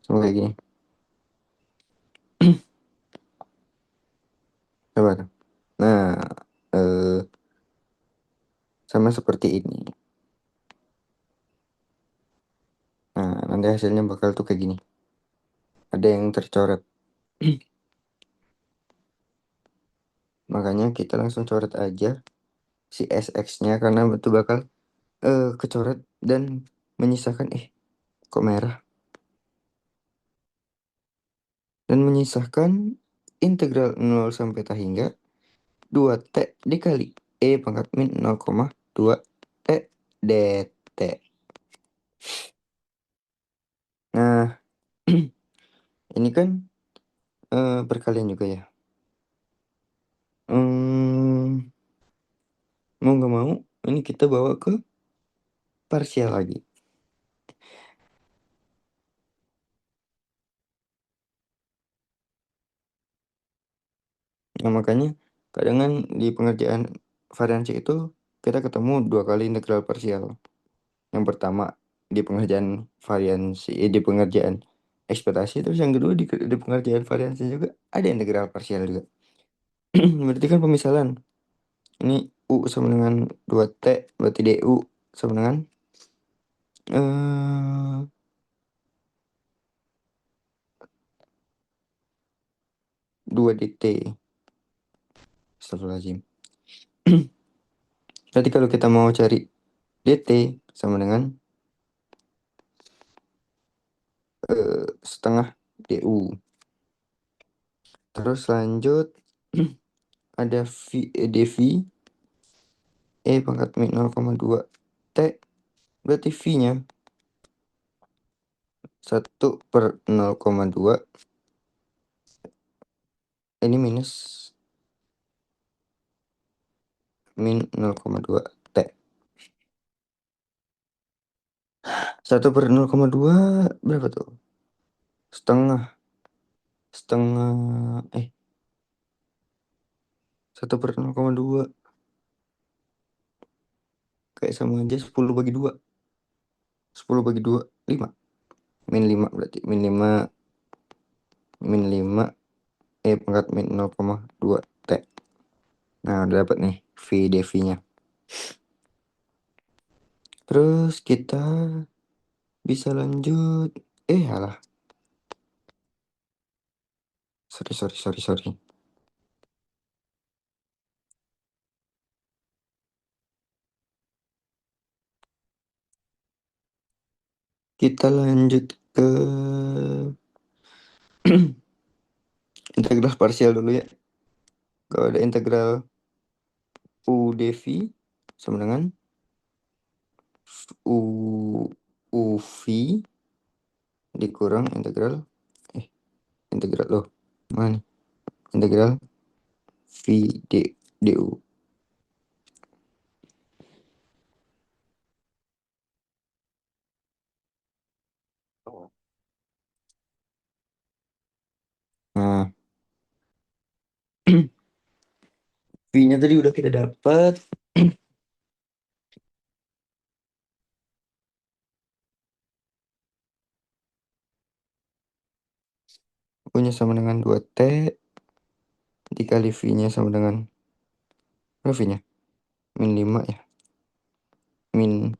Sama kayak gini. Coba tuh. Nah, eh, sama seperti ini. Nah, nanti hasilnya bakal tuh kayak gini. Ada yang tercoret. Makanya kita langsung coret aja si SX-nya karena itu bakal kecoret dan menyisakan kok merah. Dan menyisakan integral 0 sampai T hingga 2T dikali E pangkat min 0,2 T dt. Nah, ini kan perkalian juga ya. Mau nggak mau ini kita bawa ke parsial lagi. Nah, makanya kadang kan di pengerjaan variansi itu kita ketemu 2 kali integral parsial. Yang pertama di pengerjaan variansi, di pengerjaan ekspektasi, terus yang kedua di pengerjaan variansi juga ada integral parsial juga. Berarti kan pemisalan. Ini U sama dengan 2T, berarti DU sama dengan 2 DT. Astagfirullahaladzim. Berarti kalau kita mau cari DT sama dengan setengah DU. Terus lanjut ada dV E pangkat min 0,2 T, berarti V-nya 1/0,2, ini minus min 0,2 T. 1/0,2 berapa tuh? Setengah. 1/0,2 kayak sama aja 10/2. 10/2 5. Min 5 berarti min 5 pangkat min 0,2 T. Nah, udah dapat nih V dV-nya. Terus kita bisa lanjut alah, Sorry. Kita lanjut ke integral parsial dulu ya. Kalau ada integral u dv sama dengan u v dikurang integral loh, mana nih? Integral v du. Nah, v-nya tadi udah kita dapat. U-nya sama dengan 2T dikali v-nya sama dengan berapa v-nya? Min 5 ya. Min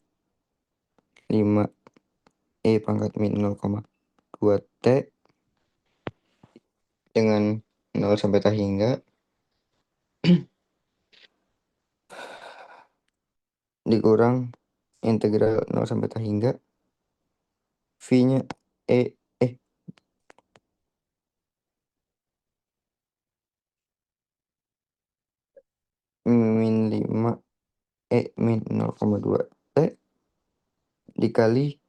5 pangkat min 0,2 T dengan 0 sampai tak hingga dikurang integral 0 sampai tak hingga v-nya min 5 min 0,2 T dikali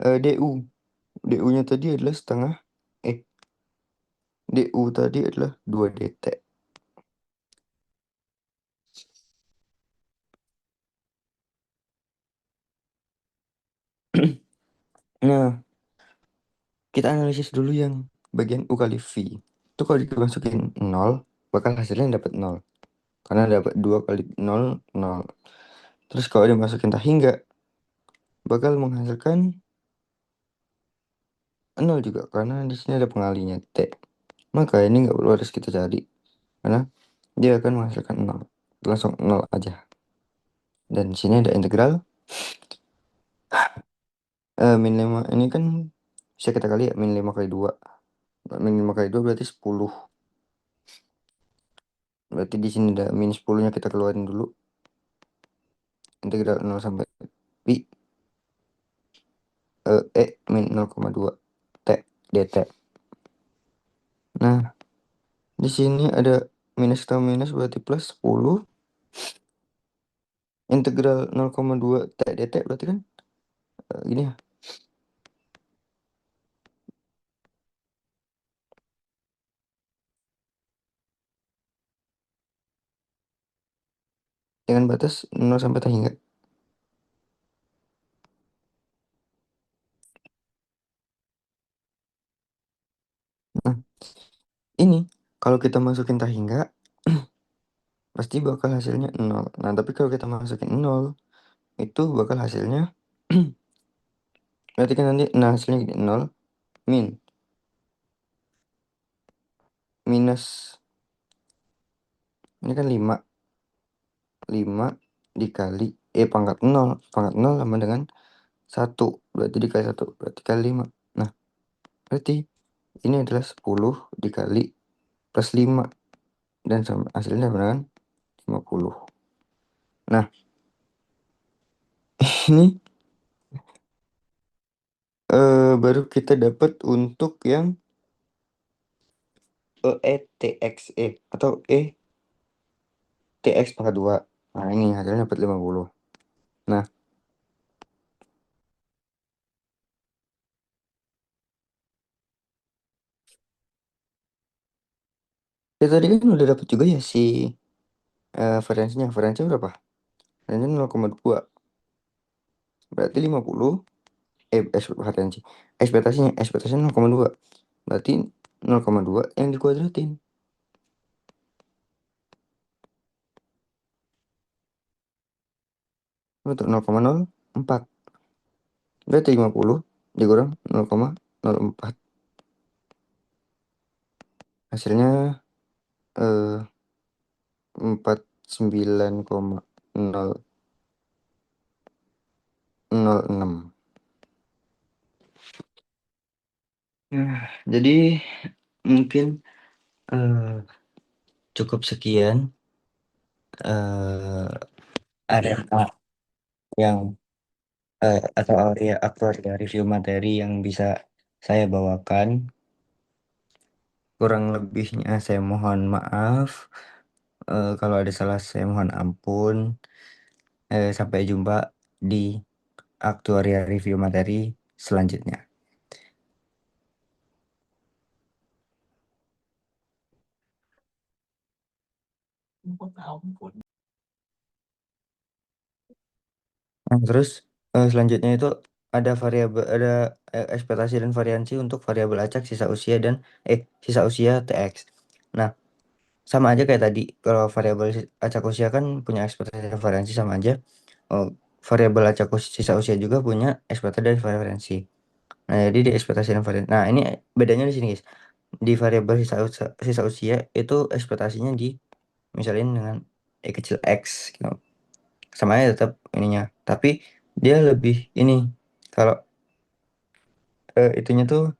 du. Du-nya tadi adalah setengah du tadi adalah 2 dt. Nah, kita analisis dulu yang bagian u kali v. Itu kalau dimasukin 0, bakal hasilnya dapat 0. Karena dapat 2 kali 0, 0. Terus kalau dimasukin tak hingga, bakal menghasilkan 0 juga. Karena di sini ada pengalinya T. Maka ini nggak perlu harus kita cari. Karena dia akan menghasilkan 0. Langsung 0 aja. Dan di sini ada integral. Min 5 ini kan bisa kita kali ya. Min 5 kali 2. Min 5 kali 2 berarti 10. Berarti di sini ada min 10-nya kita keluarin dulu. Integral 0 sampai pi min 0,2 T dt. Nah, di sini ada minus atau minus berarti plus 10. Integral 0,2 T dt berarti kan gini ya. Dengan batas 0 sampai tak hingga. Nah, ini kalau kita masukin tak hingga pasti bakal hasilnya 0. Nah, tapi kalau kita masukin 0 itu bakal hasilnya berarti kan nanti hasilnya gini 0 min minus ini kan 5 dikali pangkat 0 sama dengan 1 berarti dikali 1 berarti kali 5. Nah, berarti ini adalah 10 dikali plus 5 dan hasilnya sama dengan 50. Nah, ini baru kita dapat untuk yang atau tx pangkat 2. Nah, ini hasilnya dapat 50. Nah, kita tadi kan udah dapat juga ya si variansinya. Variansinya berapa? Variansinya 0,2. Berarti 50. Variansi. Ekspektasinya 0,2. Berarti 0,2 yang dikuadratin. Untuk 0,04. Berarti 50 dikurang 0,04. Hasilnya 49,006. Nah, jadi mungkin Eh, Cukup sekian eh area yang atau area review materi yang bisa saya bawakan. Kurang lebihnya saya mohon maaf. Kalau ada salah saya mohon ampun. Sampai jumpa di aktuaria review materi selanjutnya. Nah, terus selanjutnya itu ada variabel, ada ekspektasi dan variansi untuk variabel acak sisa usia TX. Nah, sama aja kayak tadi. Kalau variabel acak usia kan punya ekspektasi dan variansi sama aja. Oh, variabel acak sisa usia juga punya ekspektasi dan variansi. Nah, jadi di ekspektasi dan variansi. Nah, ini bedanya di sini, guys. Di variabel sisa usia itu ekspektasinya di misalnya dengan kecil x gitu. Sama aja tetap ininya. Tapi dia lebih ini, kalau itunya tuh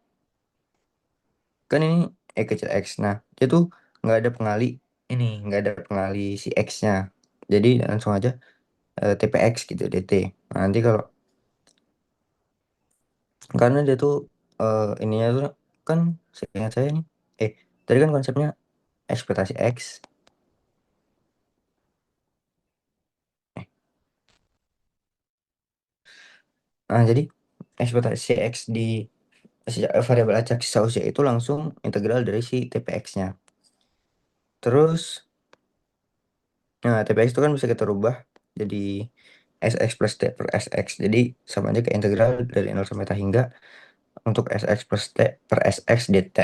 kan ini kecil x. Nah, dia tuh nggak ada pengali ini, nggak ada pengali si x-nya. Jadi langsung aja TPX gitu, DT. Nah, nanti kalau karena dia tuh ininya tuh kan seingat saya nih, tadi kan konsepnya ekspektasi X. Nah, jadi ekspektasi X di variabel acak sisa usia itu langsung integral dari si TPX-nya. Terus, nah TPX itu kan bisa kita rubah jadi SX plus T per SX. Jadi sama aja kayak integral dari 0 sampai T hingga untuk SX plus T per SX dt.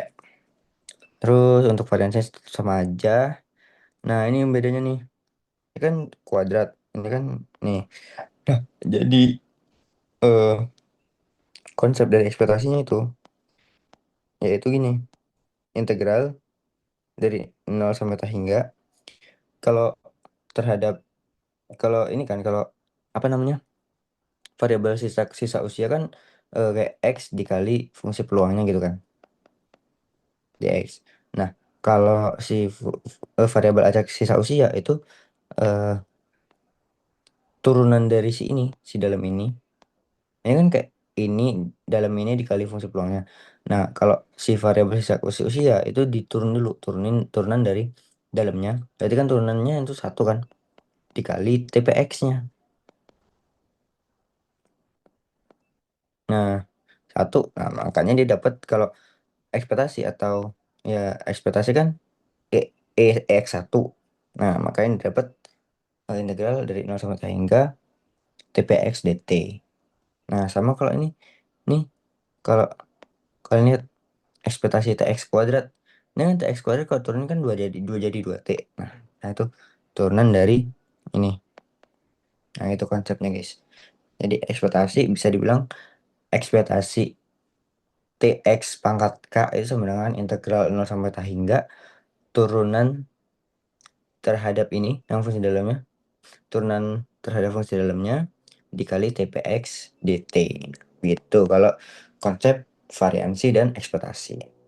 Terus untuk variansinya sama aja. Nah, ini yang bedanya nih. Ini kan kuadrat. Ini kan nih. Nah, jadi eh, konsep dari ekspektasinya itu yaitu gini. Integral dari 0 sampai T hingga kalau terhadap kalau ini kan kalau apa namanya? Variabel sisa sisa usia kan kayak X dikali fungsi peluangnya gitu kan. Dx. Nah, kalau si variabel acak sisa usia itu eh, turunan dari si ini, si dalam ini kan kayak ini dalam ini dikali fungsi peluangnya. Nah, kalau si variabel sisa usia itu diturun dulu, turunan dari dalamnya. Berarti kan turunannya itu satu kan, dikali TPX-nya. Nah, satu. Nah, makanya dia dapat kalau ekspektasi atau ya ekspektasi kan E, EX1. Nah, makanya dapat integral dari 0 sampai T hingga TPX dt. Nah, sama kalau ini nih, kalau kalian lihat ekspektasi TX kuadrat. Ini kan TX kuadrat kalau turun kan 2 T. Nah itu turunan dari ini. Nah, itu konsepnya, guys. Jadi ekspektasi bisa dibilang ekspektasi TX pangkat K itu sama dengan integral 0 sampai T hingga turunan terhadap ini yang fungsi dalamnya, turunan terhadap fungsi dalamnya dikali TPX dt. Gitu kalau konsep variansi dan ekspektasi.